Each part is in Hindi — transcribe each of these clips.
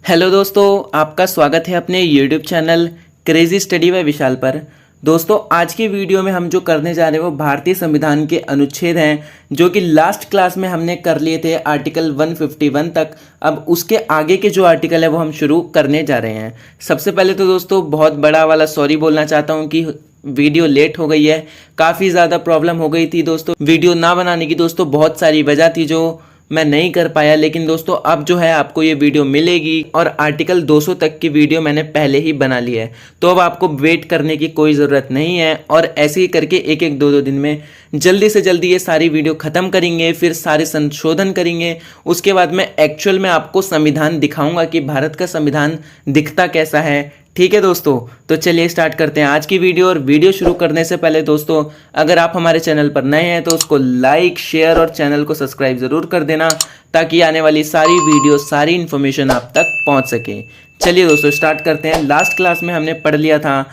हेलो दोस्तों, आपका स्वागत है अपने YouTube channel crazy study by Vishal पर। दोस्तों, आज की वीडियो में हम जो करने जा रहे हैं वो भारतीय संविधान के अनुच्छेद हैं जो कि लास्ट क्लास में हमने कर लिए थे आर्टिकल 151 तक। अब उसके आगे के जो आर्टिकल है वो हम शुरू करने जा रहे हैं। सबसे पहले तो दोस्तों बहुत बड़ा वाला सॉरी बोलना चाहता हूँ कि वीडियो लेट हो गई है। काफ़ी ज़्यादा प्रॉब्लम हो गई थी दोस्तों वीडियो ना बनाने की। दोस्तों बहुत सारी वजह थी जो मैं नहीं कर पाया, लेकिन दोस्तों अब जो है आपको ये वीडियो मिलेगी और आर्टिकल 200 तक की वीडियो मैंने पहले ही बना ली है, तो अब आपको वेट करने की कोई ज़रूरत नहीं है। और ऐसे ही करके एक एक दो दिन में जल्दी से जल्दी ये सारी वीडियो ख़त्म करेंगे, फिर सारे संशोधन करेंगे। उसके बाद मैं एक्चुअल में आपको संविधान दिखाऊंगा कि भारत का संविधान दिखता कैसा है। ठीक है दोस्तों, तो चलिए स्टार्ट करते हैं आज की वीडियो। और वीडियो शुरू करने से पहले दोस्तों, अगर आप हमारे चैनल पर नए हैं तो उसको लाइक, शेयर और चैनल को सब्सक्राइब ज़रूर कर देना ताकि आने वाली सारी वीडियो, सारी इन्फॉर्मेशन आप तक पहुंच सके। चलिए दोस्तों स्टार्ट करते हैं। लास्ट क्लास में हमने पढ़ लिया था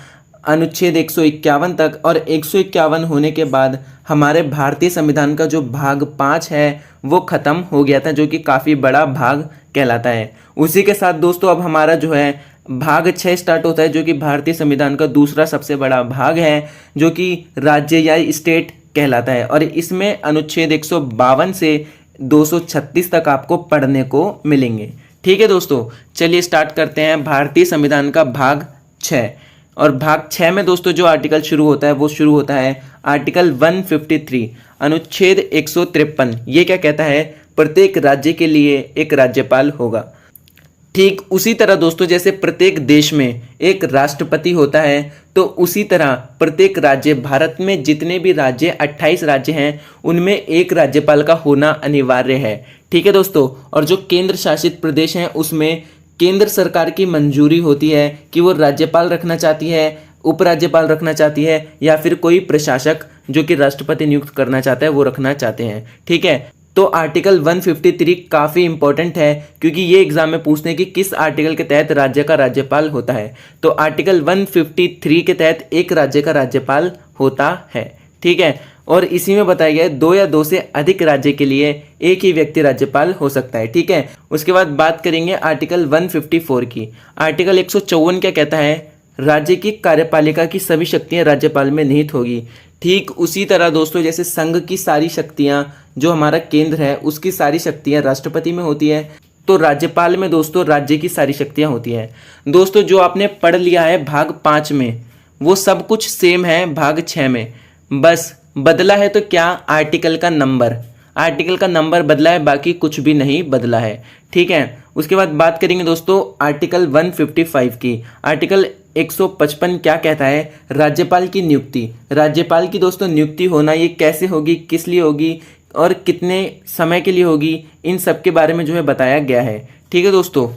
अनुच्छेद 151 तक, और 151 होने के बाद हमारे भारतीय संविधान का जो भाग 5 है वो ख़त्म हो गया था, जो कि काफ़ी बड़ा भाग कहलाता है। उसी के साथ दोस्तों अब हमारा जो है भाग 6 स्टार्ट होता है, जो कि भारतीय संविधान का दूसरा सबसे बड़ा भाग है, जो कि राज्य या स्टेट कहलाता है। और इसमें अनुच्छेद 152 से 236 तक आपको पढ़ने को मिलेंगे। ठीक है दोस्तों, चलिए स्टार्ट करते हैं भारतीय संविधान का भाग 6। और भाग 6 में दोस्तों जो आर्टिकल शुरू होता है वो शुरू होता है आर्टिकल 153, अनुच्छेद 153। ये क्या कहता है? प्रत्येक राज्य के लिए एक राज्यपाल होगा। ठीक उसी तरह दोस्तों जैसे प्रत्येक देश में एक राष्ट्रपति होता है, तो उसी तरह प्रत्येक राज्य, भारत में जितने भी राज्य 28 राज्य हैं उनमें एक राज्यपाल का होना अनिवार्य है। ठीक है दोस्तों, और जो केंद्र शासित प्रदेश हैं उसमें केंद्र सरकार की मंजूरी होती है कि वो राज्यपाल रखना चाहती है, उपराज्यपाल रखना चाहती है, या फिर कोई प्रशासक जो कि राष्ट्रपति नियुक्त करना चाहता है वो रखना चाहते हैं। ठीक है, तो आर्टिकल 153 काफ़ी इंपॉर्टेंट है क्योंकि ये एग्जाम में पूछते हैं कि किस आर्टिकल के तहत राज्य का राज्यपाल होता है। तो आर्टिकल 153 के तहत एक राज्य का राज्यपाल होता है। ठीक है, और इसी में बताया गया है 2 या 2 से अधिक राज्य के लिए एक ही व्यक्ति राज्यपाल हो सकता है। ठीक है, उसके बाद बात करेंगे आर्टिकल 154 की। आर्टिकल 154 क्या कहता है? राज्य की कार्यपालिका की सभी शक्तियां राज्यपाल में निहित होगी। ठीक उसी तरह दोस्तों जैसे संघ की सारी शक्तियां, जो हमारा केंद्र है उसकी सारी शक्तियां राष्ट्रपति में होती है, तो राज्यपाल में दोस्तों राज्य की सारी शक्तियां होती हैं। दोस्तों जो आपने पढ़ लिया है भाग 5 में वो सब कुछ सेम है भाग 6 में, बस बदला है तो क्या? आर्टिकल का नंबर, आर्टिकल का नंबर बदला है, बाकी कुछ भी नहीं बदला है। ठीक है, उसके बाद बात करेंगे दोस्तों आर्टिकल 155 की। आर्टिकल 155 क्या कहता है? राज्यपाल की नियुक्ति। राज्यपाल की दोस्तों नियुक्ति होना ये कैसे होगी, किस लिए होगी और कितने समय के लिए होगी, इन सब के बारे में जो है बताया गया है। ठीक है दोस्तों,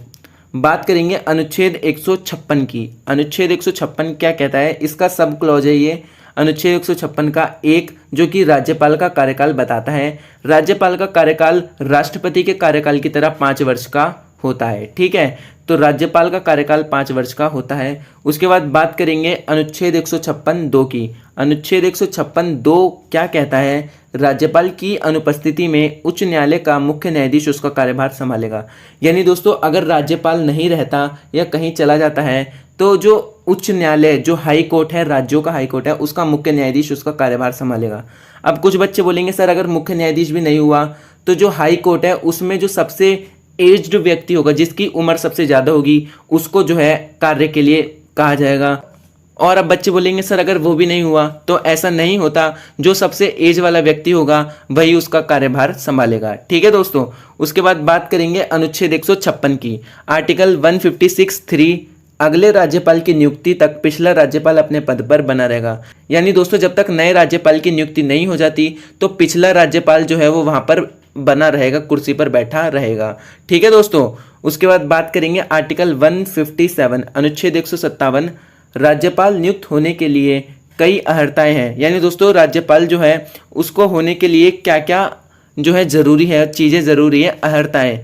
बात करेंगे अनुच्छेद 156 की। अनुच्छेद 156 क्या कहता है? इसका सब क्लॉज है ये अनुच्छेद 156 का एक, जो कि राज्यपाल का कार्यकाल बताता है। राज्यपाल का कार्यकाल राष्ट्रपति के कार्यकाल की तरह 5 वर्ष का होता है। ठीक है, तो राज्यपाल का कार्यकाल 5 वर्ष का होता है। उसके बाद बात करेंगे अनुच्छेद 156(2) की। अनुच्छेद 156(2) क्या कहता है? राज्यपाल की अनुपस्थिति में उच्च न्यायालय का मुख्य न्यायाधीश उसका कार्यभार संभालेगा। यानी दोस्तों अगर राज्यपाल नहीं रहता या कहीं चला जाता है तो जो उच्च न्यायालय, जो हाई कोर्ट है, राज्यों का हाई कोर्ट है, उसका मुख्य न्यायाधीश उसका कार्यभार संभालेगा। अब कुछ बच्चे बोलेंगे सर अगर मुख्य न्यायाधीश भी नहीं हुआ तो जो हाई कोर्ट है उसमें जो सबसे एज्ड व्यक्ति होगा, जिसकी उम्र सबसे ज़्यादा होगी, उसको जो है कार्य के लिए कहा जाएगा। और अब बच्चे बोलेंगे सर अगर वो भी नहीं हुआ, तो ऐसा नहीं होता, जो सबसे एज वाला व्यक्ति होगा वही उसका कार्यभार संभालेगा। ठीक है दोस्तों, उसके बाद बात करेंगे अनुच्छेद 156 की। आर्टिकल 156(3) अगले राज्यपाल की नियुक्ति तक पिछला राज्यपाल अपने पद पर बना रहेगा। यानी दोस्तों जब तक नए राज्यपाल की नियुक्ति नहीं हो जाती तो पिछला राज्यपाल जो है वो वहाँ पर बना रहेगा, कुर्सी पर बैठा रहेगा। ठीक है दोस्तों, उसके बाद बात करेंगे आर्टिकल 157 अनुच्छेद 157। राज्यपाल नियुक्त होने के लिए कई अहर्ताएं हैं। यानी दोस्तों राज्यपाल जो है उसको होने के लिए क्या क्या जो है ज़रूरी है, चीज़ें ज़रूरी है, अहर्ताएं।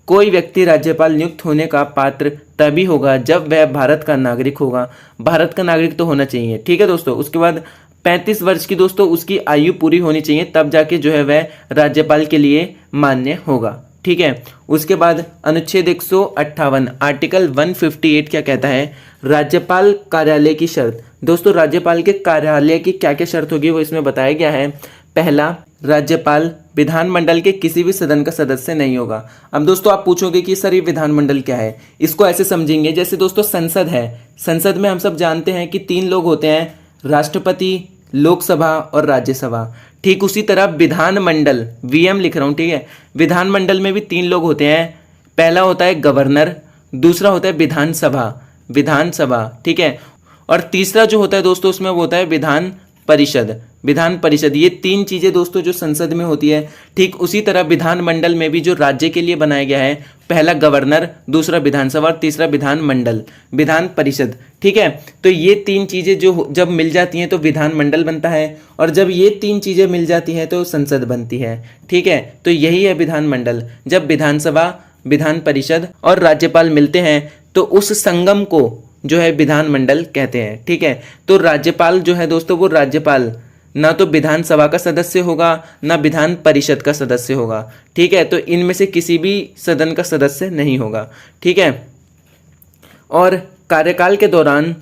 कोई व्यक्ति राज्यपाल नियुक्त होने का पात्र तभी होगा जब वह भारत का नागरिक होगा। भारत का नागरिक तो होना चाहिए। ठीक है दोस्तों, उसके बाद 35 वर्ष की दोस्तों उसकी आयु पूरी होनी चाहिए, तब जाके जो है वह राज्यपाल के लिए मान्य होगा। ठीक है। उसके बाद अनुच्छेद 158 आर्टिकल 158 क्या कहता है, राज्यपाल कार्यालय की शर्त। दोस्तों राज्यपाल के कार्यालय की क्या क्या शर्त होगी वो इसमें बताया गया है। पहला, राज्यपाल विधानमंडल के किसी भी सदन का सदस्य नहीं होगा। अब दोस्तों आप पूछोगे कि सर ये विधानमंडल क्या है, इसको ऐसे समझेंगे जैसे दोस्तों संसद है, संसद में हम सब जानते हैं कि 3 लोग होते हैं, राष्ट्रपति, लोकसभा और राज्यसभा। ठीक उसी तरह विधानमंडल, वीएम लिख रहा हूँ, ठीक है, विधानमंडल में भी 3 लोग होते हैं। पहला होता है गवर्नर, दूसरा होता है विधानसभा, ठीक है, और तीसरा जो होता है दोस्तों उसमें वो होता है विधान परिषद। ये 3 चीजें दोस्तों जो संसद में होती है, ठीक उसी तरह विधानमंडल में भी जो राज्य के लिए बनाया गया है, पहला गवर्नर, दूसरा विधानसभा और तीसरा विधान परिषद, ठीक है। तो ये 3 चीजें जो जब मिल जाती हैं तो विधानमंडल बनता है, और जब ये 3 चीजें मिल जाती हैं तो संसद बनती है, ठीक है। तो यही है विधानमंडल। जब विधानसभा, विधान परिषद और राज्यपाल मिलते हैं तो उस संगम को जो है विधानमंडल कहते हैं, ठीक है। तो राज्यपाल जो है दोस्तों वो राज्यपाल ना तो विधानसभा का सदस्य होगा ना विधान परिषद का सदस्य होगा, ठीक है। तो इनमें से किसी भी सदन का सदस्य नहीं होगा, ठीक है। और कार्यकाल के दौरान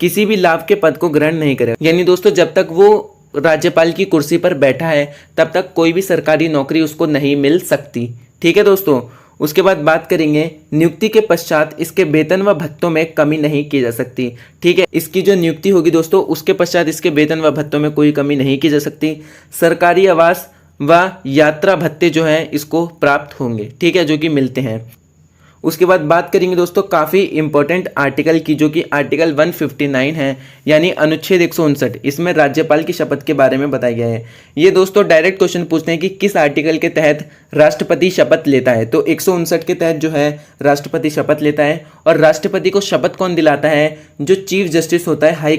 किसी भी लाभ के पद को ग्रहण नहीं करेगा, यानी दोस्तों जब तक वो राज्यपाल की कुर्सी पर बैठा है तब तक कोई भी सरकारी नौकरी उसको नहीं मिल सकती, ठीक है दोस्तों। उसके बाद बात करेंगे नियुक्ति के पश्चात इसके वेतन व भत्तों में कमी नहीं की जा सकती, ठीक है। इसकी जो नियुक्ति होगी दोस्तों उसके पश्चात इसके वेतन व भत्तों में कोई कमी नहीं की जा सकती। सरकारी आवास व यात्रा भत्ते जो हैं इसको प्राप्त होंगे, ठीक है, जो कि मिलते हैं। उसके बाद बात करेंगे दोस्तों काफ़ी इंपॉर्टेंट आर्टिकल की, जो कि आर्टिकल 159 है, यानी अनुच्छेद 159। इसमें राज्यपाल की शपथ के बारे में बताया गया है। ये दोस्तों डायरेक्ट क्वेश्चन पूछते हैं कि किस आर्टिकल के तहत राष्ट्रपति शपथ लेता है। तो 159 के तहत जो है राष्ट्रपति शपथ लेता है। और राष्ट्रपति को शपथ कौन दिलाता है, जो चीफ जस्टिस होता है हाई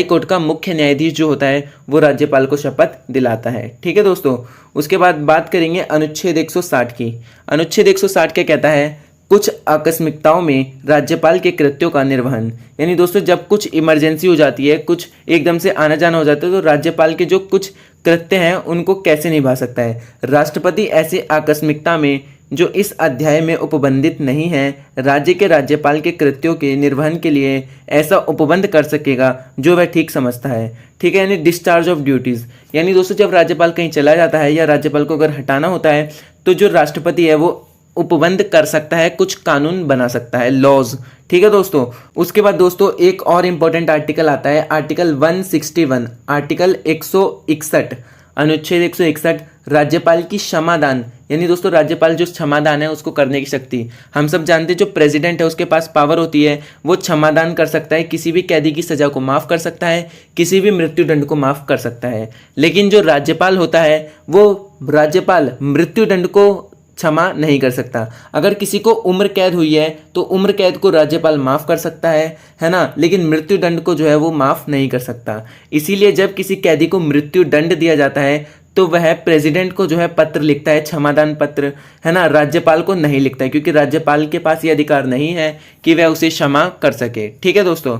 कोर्ट का मुख्य न्यायाधीश जो होता है वो राज्यपाल को शपथ दिलाता है, ठीक है दोस्तों। उसके बाद बात करेंगे अनुच्छेद 160 की। अनुच्छेद 160 क्या कहता है, कुछ आकस्मिकताओं में राज्यपाल के कृत्यों का निर्वहन, यानी दोस्तों जब कुछ इमरजेंसी हो जाती है, कुछ एकदम से आना जाना हो जाता है, तो राज्यपाल के जो कुछ कृत्य हैं उनको कैसे निभा सकता है। राष्ट्रपति ऐसे आकस्मिकता में जो इस अध्याय में उपबंधित नहीं है, राज्य के राज्यपाल के कृत्यों के निर्वहन के लिए ऐसा उपबंध कर सकेगा जो वह ठीक समझता है, ठीक है, यानी डिस्चार्ज ऑफ ड्यूटीज। यानी दोस्तों जब राज्यपाल कहीं चला जाता है या राज्यपाल को अगर हटाना होता है तो जो राष्ट्रपति है वो उपबंध कर सकता है, कुछ कानून बना सकता है, लॉज, ठीक है दोस्तों। उसके बाद दोस्तों एक और इंपॉर्टेंट आर्टिकल आता है, आर्टिकल 161, आर्टिकल 161, अनुच्छेद 161, राज्यपाल की क्षमादान, यानी दोस्तों राज्यपाल जो क्षमादान है उसको करने की शक्ति। हम सब जानते हैं जो प्रेसिडेंट है उसके पास पावर होती है, वो क्षमादान कर सकता है, किसी भी कैदी की सजा को माफ कर सकता है, किसी भी मृत्युदंड को माफ कर सकता है। लेकिन जो राज्यपाल होता है वो राज्यपाल मृत्युदंड को क्षमा नहीं कर सकता। अगर किसी को उम्र कैद हुई है तो उम्र कैद को राज्यपाल माफ कर सकता है ना, लेकिन मृत्युदंड को जो है वो माफ नहीं कर सकता। इसीलिए जब किसी कैदी को मृत्युदंड दिया जाता है तो वह प्रेसिडेंट को जो है पत्र लिखता है, क्षमादान पत्र, है ना, राज्यपाल को नहीं लिखता है, क्योंकि राज्यपाल के पास ये अधिकार नहीं है कि वह उसे क्षमा कर सके, ठीक है दोस्तों।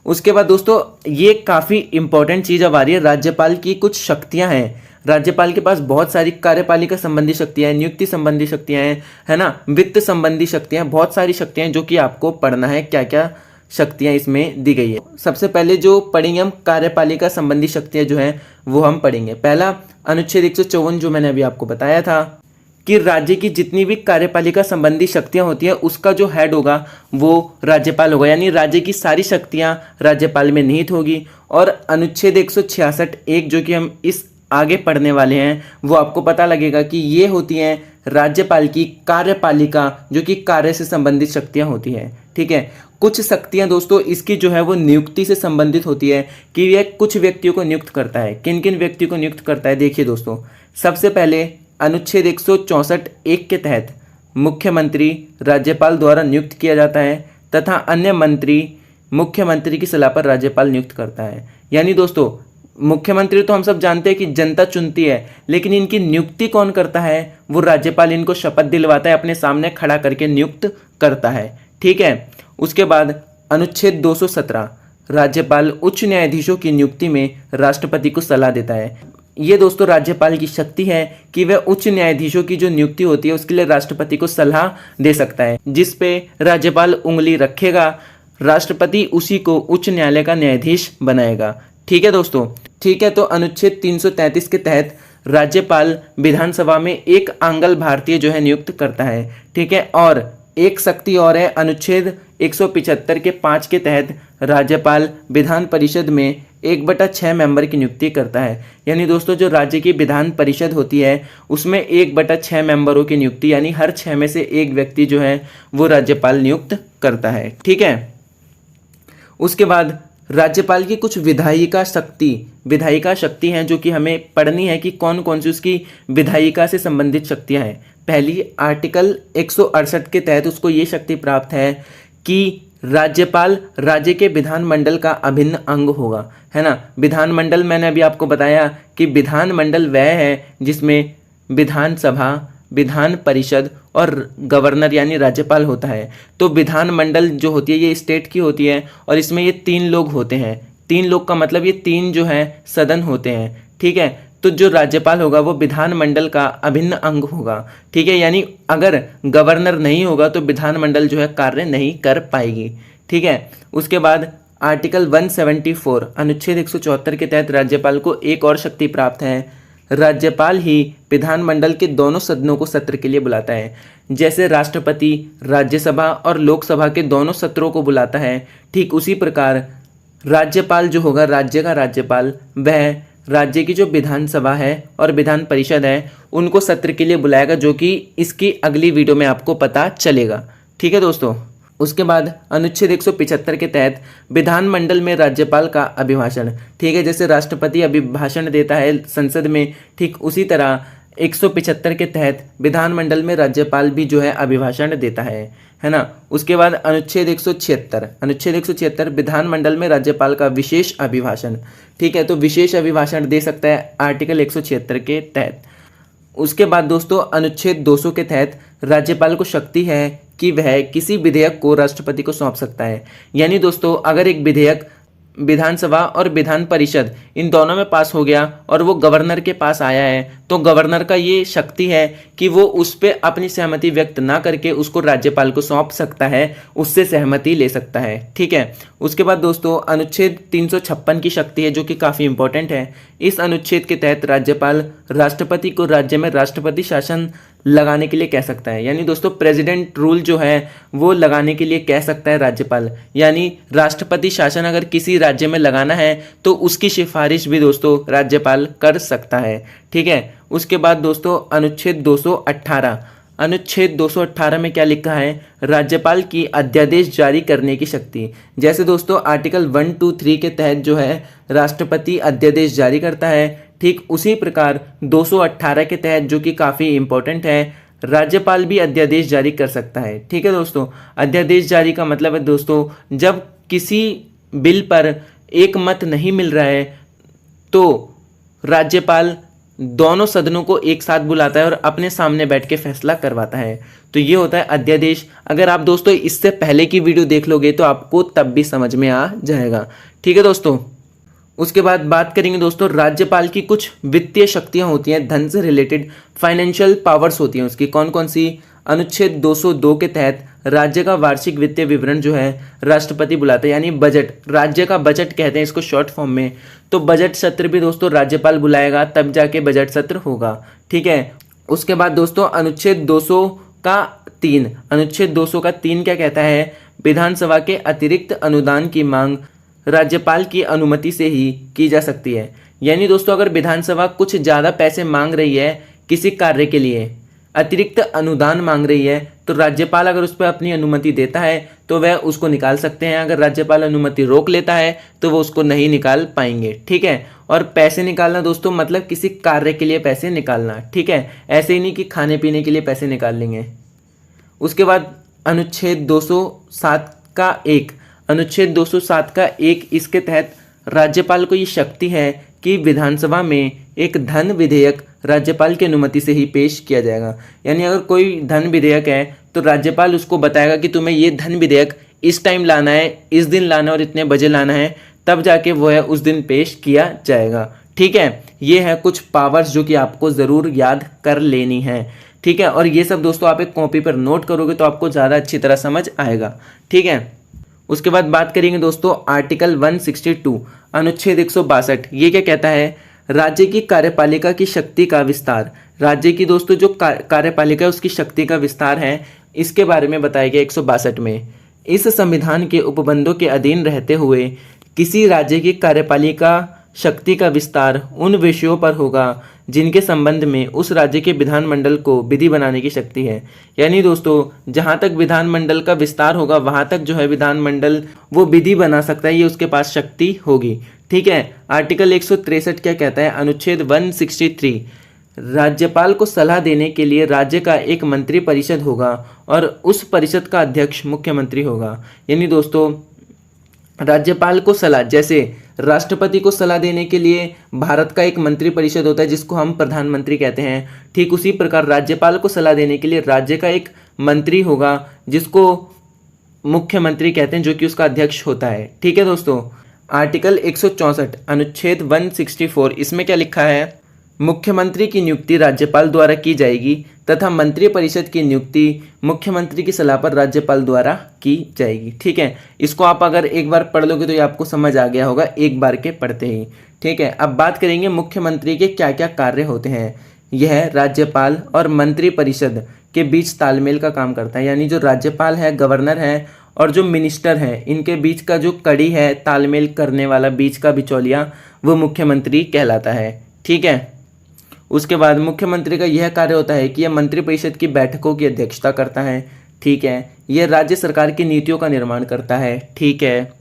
उसके बाद दोस्तों ये काफ़ी इंपॉर्टेंट चीज़ अब आ रही है, राज्यपाल की कुछ शक्तियाँ हैं। राज्यपाल के पास बहुत सारी कार्यपालिका संबंधी शक्तियां हैं, नियुक्ति संबंधी शक्तियां हैं, है ना, वित्त संबंधी शक्तियां हैं, बहुत सारी शक्तियां हैं जो कि आपको पढ़ना है, क्या क्या शक्तियां इसमें दी गई है। सबसे पहले जो पढ़ेंगे हम कार्यपालिका संबंधी शक्तियां जो हैं वो हम पढ़ेंगे। पहला अनुच्छेद 154 जो मैंने अभी आपको बताया था कि राज्य की जितनी भी कार्यपालिका संबंधी शक्तियां होती है उसका जो हेड होगा वो राज्यपाल होगा, यानी राज्य की सारी शक्तियां राज्यपाल में निहित होगी। और अनुच्छेद 166 एक जो कि हम इस आगे पढ़ने वाले हैं वो आपको पता लगेगा कि ये होती हैं राज्यपाल की कार्यपालिका, जो कि कार्य से संबंधित शक्तियां होती हैं, ठीक है। कुछ शक्तियां दोस्तों इसकी जो है वो नियुक्ति से संबंधित होती है कि यह कुछ व्यक्तियों को नियुक्त करता है। किन किन व्यक्तियों को नियुक्त करता है देखिए दोस्तों। सबसे पहले अनुच्छेद 164 एक के तहत मुख्यमंत्री राज्यपाल द्वारा नियुक्त किया जाता है तथा अन्य मंत्री मुख्यमंत्री की सलाह पर राज्यपाल नियुक्त करता है। यानी दोस्तों मुख्यमंत्री तो हम सब जानते हैं कि जनता चुनती है, लेकिन इनकी नियुक्ति कौन करता है, वो राज्यपाल इनको शपथ दिलवाता है, अपने सामने खड़ा करके नियुक्त करता है, ठीक है। उसके बाद अनुच्छेद 217 राज्यपाल उच्च न्यायाधीशों की नियुक्ति में राष्ट्रपति को सलाह देता है। ये दोस्तों राज्यपाल की शक्ति है कि वह उच्च न्यायाधीशों की जो नियुक्ति होती है उसके लिए राष्ट्रपति को सलाह दे सकता है, जिस पे राज्यपाल उंगली रखेगा राष्ट्रपति उसी को उच्च न्यायालय का न्यायाधीश बनाएगा। ठीक है दोस्तों, ठीक है। तो अनुच्छेद 333 के तहत राज्यपाल विधानसभा में एक आंगल भारतीय जो है नियुक्त करता है। ठीक है, और एक शक्ति और है, अनुच्छेद 175 के 5 के तहत राज्यपाल विधान परिषद में 1/6 मेंबर की नियुक्ति करता है। यानी दोस्तों जो राज्य की विधान परिषद होती है उसमें 1/6 मेंबरों की नियुक्ति, यानी हर 6 में से एक व्यक्ति जो है वो राज्यपाल नियुक्त करता है। ठीक है, उसके बाद राज्यपाल की कुछ विधायिका शक्ति हैं जो कि हमें पढ़नी है कि कौन कौन सी उसकी विधायिका से संबंधित शक्तियां हैं। पहली, आर्टिकल 168 के तहत उसको ये शक्ति प्राप्त है कि राज्यपाल राज्य के विधानमंडल का अभिन्न अंग होगा, है ना। विधानमंडल मैंने अभी आपको बताया कि विधानमंडल वह है जिसमें विधानसभा, विधान परिषद और गवर्नर यानी राज्यपाल होता है। तो विधानमंडल जो होती है ये स्टेट की होती है और इसमें ये 3 लोग होते हैं। 3 लोग का मतलब ये 3 जो है सदन होते हैं। ठीक है, तो जो राज्यपाल होगा वो विधानमंडल का अभिन्न अंग होगा। ठीक है, यानी अगर गवर्नर नहीं होगा तो विधानमंडल जो है कार्य नहीं कर पाएगी। ठीक है, उसके बाद आर्टिकल 174 अनुच्छेद 174 के तहत राज्यपाल को एक और शक्ति प्राप्त है। राज्यपाल ही विधानमंडल के दोनों सदनों को सत्र के लिए बुलाता है। जैसे राष्ट्रपति राज्यसभा और लोकसभा के दोनों सत्रों को बुलाता है, ठीक उसी प्रकार राज्यपाल जो होगा, राज्य का राज्यपाल, वह राज्य की जो विधानसभा है और विधान परिषद है उनको सत्र के लिए बुलाएगा, जो कि इसकी अगली वीडियो में आपको पता चलेगा। ठीक है दोस्तों, उसके बाद अनुच्छेद 175 के तहत विधानमंडल में राज्यपाल का अभिभाषण। ठीक है, जैसे राष्ट्रपति अभिभाषण देता है संसद में, ठीक उसी तरह 175 के तहत विधानमंडल में राज्यपाल भी जो है अभिभाषण देता है ना। उसके बाद अनुच्छेद 176 विधानमंडल में राज्यपाल का विशेष अभिभाषण। ठीक है, तो विशेष अभिभाषण दे सकता है आर्टिकल 176 के तहत। उसके बाद दोस्तों अनुच्छेद 200 के तहत राज्यपाल को शक्ति है कि वह किसी विधेयक को राष्ट्रपति को सौंप सकता है। यानी दोस्तों अगर एक विधेयक विधानसभा और विधान परिषद इन दोनों में पास हो गया और वो गवर्नर के पास आया है, तो गवर्नर का ये शक्ति है कि वो उस पर अपनी सहमति व्यक्त ना करके उसको राज्यपाल को सौंप सकता है, उससे सहमति ले सकता है। ठीक है, उसके बाद दोस्तों अनुच्छेद 356 की शक्ति है जो कि काफ़ी इंपॉर्टेंट है। इस अनुच्छेद के तहत राज्यपाल राष्ट्रपति को राज्य में राष्ट्रपति शासन लगाने के लिए कह सकता है। यानी दोस्तों प्रेसिडेंट रूल जो है वो लगाने के लिए कह सकता है राज्यपाल। यानी राष्ट्रपति शासन अगर किसी राज्य में लगाना है तो उसकी सिफारिश भी दोस्तों राज्यपाल कर सकता है। ठीक है, उसके बाद दोस्तों अनुच्छेद 218 में क्या लिखा है, राज्यपाल की अध्यादेश जारी करने की शक्ति। जैसे दोस्तों आर्टिकल 1, 2, 3 के तहत जो है राष्ट्रपति अध्यादेश जारी करता है, ठीक उसी प्रकार 218 के तहत जो कि काफ़ी इंपॉर्टेंट है, राज्यपाल भी अध्यादेश जारी कर सकता है। ठीक है दोस्तों, अध्यादेश जारी का मतलब है दोस्तों जब किसी बिल पर एक मत नहीं मिल रहा है तो राज्यपाल दोनों सदनों को एक साथ बुलाता है और अपने सामने बैठ के फैसला करवाता है। तो ये होता है अध्यादेश। अगर आप दोस्तों इससे पहले की वीडियो देख लोगे तो आपको तब भी समझ में आ जाएगा। ठीक है दोस्तों, उसके बाद बात करेंगे दोस्तों राज्यपाल की कुछ वित्तीय शक्तियां होती हैं, धन से रिलेटेड फाइनेंशियल पावर्स होती हैं उसकी। कौन कौन सी? अनुच्छेद 202 के तहत राज्य का वार्षिक वित्तीय विवरण जो है राष्ट्रपति बुलाता है, यानी बजट, राज्य का बजट कहते हैं इसको शॉर्ट फॉर्म में। तो बजट सत्र भी दोस्तों राज्यपाल बुलाएगा, तब जाके बजट सत्र होगा। ठीक है, उसके बाद दोस्तों अनुच्छेद 200 का 3 क्या कहता है, विधानसभा के अतिरिक्त अनुदान की मांग राज्यपाल की अनुमति से ही की जा सकती है। यानी दोस्तों अगर विधानसभा कुछ ज़्यादा पैसे मांग रही है किसी कार्य के लिए, अतिरिक्त अनुदान मांग रही है, तो राज्यपाल अगर उस पर अपनी अनुमति देता है तो वह उसको निकाल सकते हैं। अगर राज्यपाल अनुमति रोक लेता है तो वो उसको नहीं निकाल पाएंगे। ठीक है, और पैसे निकालना दोस्तों मतलब किसी कार्य के लिए पैसे निकालना। ठीक है, ऐसे ही नहीं कि खाने पीने के लिए पैसे निकाल लेंगे। उसके बाद अनुच्छेद 207 का 1 इसके तहत राज्यपाल को ये शक्ति है कि विधानसभा में एक धन विधेयक राज्यपाल की अनुमति से ही पेश किया जाएगा। यानी अगर कोई धन विधेयक है तो राज्यपाल उसको बताएगा कि तुम्हें ये धन विधेयक इस टाइम लाना है, इस दिन लाना है और इतने बजे लाना है, तब जाके वो है उस दिन पेश किया जाएगा। ठीक है, ये है कुछ पावर्स जो कि आपको ज़रूर याद कर लेनी है। ठीक है, और ये सब दोस्तों आप एक कॉपी पर नोट करोगे तो आपको ज़्यादा अच्छी तरह समझ आएगा। ठीक है, उसके बाद बात करेंगे दोस्तों आर्टिकल 162 अनुच्छेद 162। ये क्या कहता है? राज्य की कार्यपालिका की शक्ति का विस्तार। राज्य की दोस्तों जो कार्यपालिका है उसकी शक्ति का विस्तार है, इसके बारे में बताया गया 162 में। इस संविधान के उपबंधों के अधीन रहते हुए किसी राज्य की कार्यपालिका शक्ति का विस्तार उन विषयों पर होगा जिनके संबंध में उस राज्य के विधानमंडल को विधि बनाने की शक्ति है। यानी दोस्तों जहाँ तक विधानमंडल का विस्तार होगा वहाँ तक जो है विधानमंडल वो विधि बना सकता है, ये उसके पास शक्ति होगी। ठीक है, आर्टिकल 163 क्या कहता है? अनुच्छेद 163 राज्यपाल को सलाह देने के लिए राज्य का एक मंत्री परिषद होगा और उस परिषद का अध्यक्ष मुख्यमंत्री होगा। यानी दोस्तों राज्यपाल को सलाह, जैसे राष्ट्रपति को सलाह देने के लिए भारत का एक मंत्री परिषद होता है जिसको हम प्रधानमंत्री कहते हैं, ठीक उसी प्रकार राज्यपाल को सलाह देने के लिए राज्य का एक मंत्री होगा जिसको मुख्यमंत्री कहते हैं, जो कि उसका अध्यक्ष होता है। ठीक है दोस्तों, आर्टिकल 164 अनुच्छेद 164 इसमें क्या लिखा है? मुख्यमंत्री की नियुक्ति राज्यपाल द्वारा की जाएगी तथा मंत्री परिषद की नियुक्ति मुख्यमंत्री की सलाह पर राज्यपाल द्वारा की जाएगी। ठीक है, इसको आप अगर एक बार पढ़ लोगे तो ये आपको समझ आ गया होगा एक बार के पढ़ते ही। ठीक है, अब बात करेंगे मुख्यमंत्री के क्या क्या कार्य होते हैं। यह राज्यपाल और मंत्री परिषद के बीच तालमेल का काम करता है। यानी जो राज्यपाल है, गवर्नर है और जो मिनिस्टर है, इनके बीच का जो कड़ी है, तालमेल करने वाला, बीच का बिचौलिया, वो मुख्यमंत्री कहलाता है। ठीक है, उसके बाद मुख्यमंत्री का यह कार्य होता है कि यह मंत्रिपरिषद की बैठकों की अध्यक्षता करता है। ठीक है, यह राज्य सरकार की नीतियों का निर्माण करता है। ठीक है,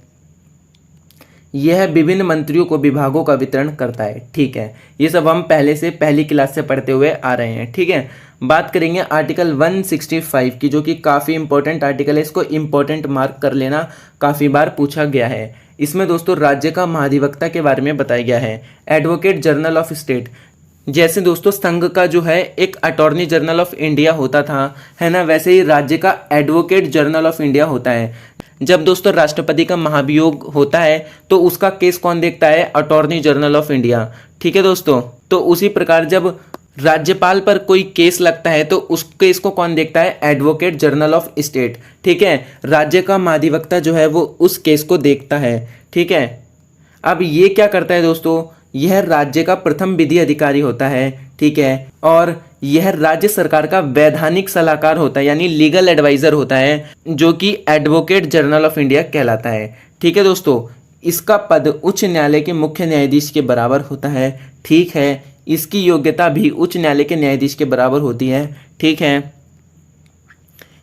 यह विभिन्न मंत्रियों को विभागों का वितरण करता है। ठीक है, ये सब हम पहले से पहली क्लास से पढ़ते हुए आ रहे हैं। ठीक है, बात करेंगे आर्टिकल 165 की, जो कि काफ़ी इंपॉर्टेंट आर्टिकल है, इसको इंपॉर्टेंट मार्क कर लेना, काफ़ी बार पूछा गया है। इसमें दोस्तों राज्य का महाधिवक्ता के बारे में बताया गया है, एडवोकेट जनरल ऑफ स्टेट। जैसे दोस्तों संघ का जो है एक अटॉर्नी जनरल ऑफ इंडिया होता था, है ना, वैसे ही राज्य का एडवोकेट जनरल ऑफ इंडिया होता है। जब दोस्तों राष्ट्रपति का महाभियोग होता है तो उसका केस कौन देखता है? Attorney general of India. ठीक है दोस्तों, तो उसी प्रकार जब राज्यपाल पर कोई केस लगता है तो उस केस को कौन देखता है? Advocate general of state. ठीक है, राज्य का महाधिवक्ता जो है वो उस केस को देखता है। ठीक है, अब ये क्या करता है दोस्तों? यह राज्य का प्रथम विधि अधिकारी होता है। ठीक है, और यह राज्य सरकार का वैधानिक सलाहकार होता है, यानी लीगल एडवाइजर होता है, जो कि एडवोकेट जनरल ऑफ इंडिया कहलाता है। ठीक है दोस्तों, इसका पद उच्च न्यायालय के मुख्य न्यायाधीश के बराबर होता है। ठीक है, इसकी योग्यता भी उच्च न्यायालय के न्यायाधीश के बराबर होती है। ठीक है,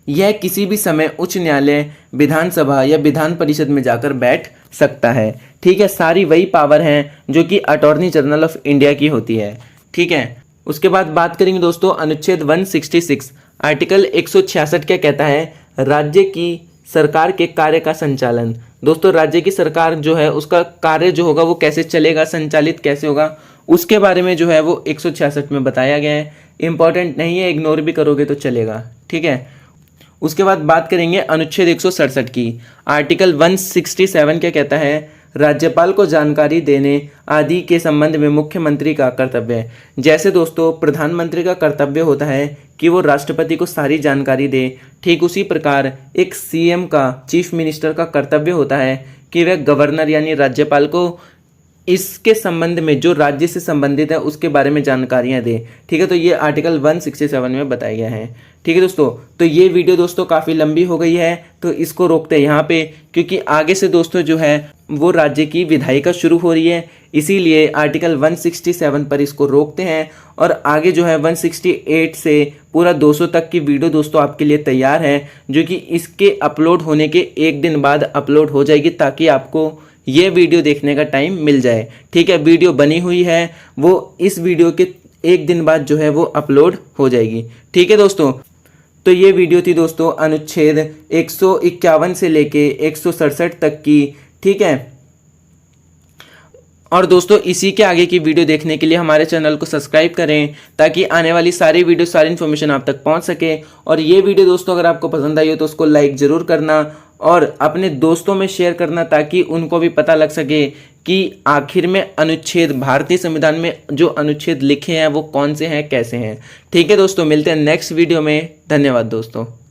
यह किसी भी समय उच्च न्यायालय, विधानसभा या विधान परिषद में जाकर बैठ सकता है। ठीक है, सारी वही पावर हैं जो कि अटॉर्नी जनरल ऑफ इंडिया की होती है। ठीक है, उसके बाद बात करेंगे दोस्तों अनुच्छेद 166 आर्टिकल 166 क्या कहता है? राज्य की सरकार के कार्य का संचालन। दोस्तों राज्य की सरकार जो है उसका कार्य जो होगा वो कैसे चलेगा, संचालित कैसे होगा, उसके बारे में जो है वो 166 में बताया गया है। इंपॉर्टेंट नहीं है, इग्नोर भी करोगे तो चलेगा। ठीक है, उसके बाद बात करेंगे अनुच्छेद 167 की। आर्टिकल 167 क्या कहता है? राज्यपाल को जानकारी देने आदि के संबंध में मुख्यमंत्री का कर्तव्य है। जैसे दोस्तों प्रधानमंत्री का कर्तव्य होता है कि वो राष्ट्रपति को सारी जानकारी दे, ठीक उसी प्रकार एक सीएम का, चीफ मिनिस्टर का कर्तव्य होता है कि वह गवर्नर यानी राज्यपाल को इसके संबंध में जो राज्य से संबंधित है उसके बारे में जानकारियां दे। ठीक है, तो ये आर्टिकल 167 में बताया गया है। ठीक है दोस्तों, तो ये वीडियो दोस्तों काफ़ी लंबी हो गई है तो इसको रोकते हैं यहाँ पे, क्योंकि आगे से दोस्तों जो है वो राज्य की विधायिका शुरू हो रही है, इसीलिए आर्टिकल 167 पर इसको रोकते हैं और आगे जो है 168 से पूरा 200 तक की वीडियो दोस्तों आपके लिए तैयार है, जो कि इसके अपलोड होने के एक दिन बाद अपलोड हो जाएगी, ताकि आपको ये वीडियो देखने का टाइम मिल जाए। ठीक है, वीडियो बनी हुई है वो इस वीडियो के एक दिन बाद जो है वो अपलोड हो जाएगी। ठीक है दोस्तों, तो ये वीडियो थी दोस्तों अनुच्छेद 151 से लेके 167 तक की। ठीक है, और दोस्तों इसी के आगे की वीडियो देखने के लिए हमारे चैनल को सब्सक्राइब करें, ताकि आने वाली सारी वीडियो, सारी इन्फॉर्मेशन आप तक पहुंच सके। और ये वीडियो दोस्तों अगर आपको पसंद आई हो तो उसको लाइक ज़रूर करना और अपने दोस्तों में शेयर करना ताकि उनको भी पता लग सके कि आखिर में अनुच्छेद भारतीय संविधान में जो अनुच्छेद लिखे हैं वो कौन से हैं, कैसे हैं। ठीक है दोस्तों, मिलते हैं नेक्स्ट वीडियो में। धन्यवाद दोस्तों।